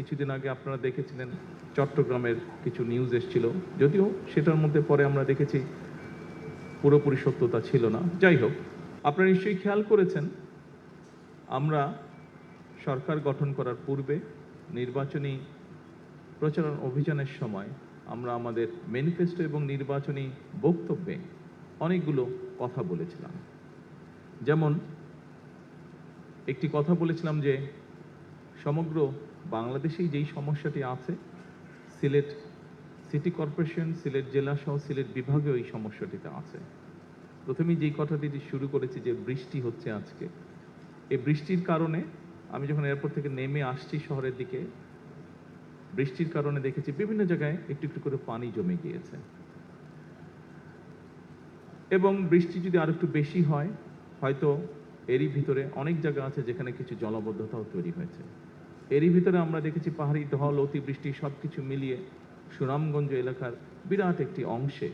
কিছুদিন আগে আপনারা দেখেছিলেন চট্টগ্রামের কিছু নিউজ এসেছিল, যদিও সেটার মধ্যে পরে আমরা দেখেছি পুরোপুরি সত্যতা ছিল না। যাই হোক, আপনারা নিশ্চয়ই খেয়াল করেছেন আমরা সরকার গঠন করার পূর্বে নির্বাচনী প্রচারণ অভিযানের সময় আমরা আমাদের ম্যানিফেস্টো এবং নির্বাচনী বক্তব্যে অনেকগুলো কথা বলেছিলাম। যেমন একটি কথা বলেছিলাম যে সমগ্র বাংলাদেশেই যেই সমস্যাটি আছে, সিলেট সিটি কর্পোরেশন, সিলেট জেলা সহ সিলেট বিভাগেও এই সমস্যাটিতে আছে। প্রথমেই যেই কথাটি শুরু করেছি যে বৃষ্টি হচ্ছে আজকে, এই বৃষ্টির কারণে আমি যখন এয়ারপোর্ট থেকে নেমে আসছি শহরের দিকে, বৃষ্টির কারণে দেখেছি বিভিন্ন জায়গায় একটু একটু করে পানি জমে গিয়েছে, এবং বৃষ্টি যদি আর একটু বেশি হয় হয়তো এরই ভিতরে অনেক জায়গা আছে যেখানে কিছু জলাবদ্ধতাও তৈরি হয়েছে। এরই ভিতরে আমরা দেখেছি পাহাড়ি ঢল, অতিবৃষ্টি সবকিছু মিলিয়ে সুনামগঞ্জ এলাকার বিরাট একটি অংশে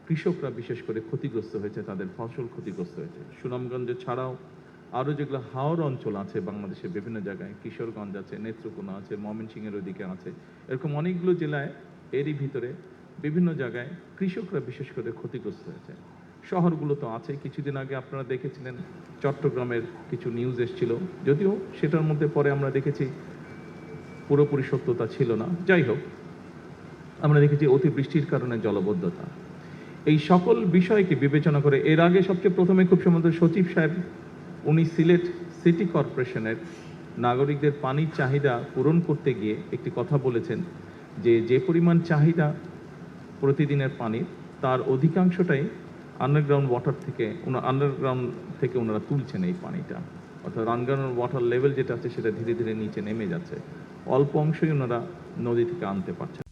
কৃষকরা বিশেষ করে ক্ষতিগ্রস্ত হয়েছে, তাদের ফসল ক্ষতিগ্রস্ত হয়েছে। সুনামগঞ্জ ছাড়াও আরও যেগুলো হাওর অঞ্চল আছে বাংলাদেশের বিভিন্ন জায়গায়, কিশোরগঞ্জ আছে, নেত্রকোনা আছে, ময়মনসিংহের ওদিকে আছে, এরকম অনেকগুলো জেলায় এরই ভিতরে বিভিন্ন জায়গায় কৃষকরা বিশেষ করে ক্ষতিগ্রস্ত হয়েছে। শহরগুলো তো আছে। কিছুদিন আগে আপনারা দেখেছিলেন চট্টগ্রামের কিছু নিউজ এসেছিল, যদিও সেটার মধ্যে পরে আমরা দেখেছি পুরোপুরি সত্যতা ছিল না। যাই হোক, আমরা দেখেছি অতিবৃষ্টির কারণে জলাবদ্ধতা। এই সকল বিষয়কে বিবেচনা করে এর আগে সবচেয়ে প্রথমে খুব সম্ভবত সচিব সাহেব উনি সিলেট সিটি কর্পোরেশনের নাগরিকদের পানির চাহিদা পূরণ করতে গিয়ে একটি কথা বলেছেন যে পরিমাণ চাহিদা প্রতিদিনের পানির, তার অধিকাংশটাই আন্ডারগ্রাউন্ড থেকে ওনারা তুলছেন এই পানিটা, অর্থাৎ আন্ডারগ্রাউন্ড ওয়াটার লেভেল যেটা আছে সেটা ধীরে ধীরে নিচে নেমে যাচ্ছে, অল্প অংশই ওনারা নদী থেকে আনতে পারছেন।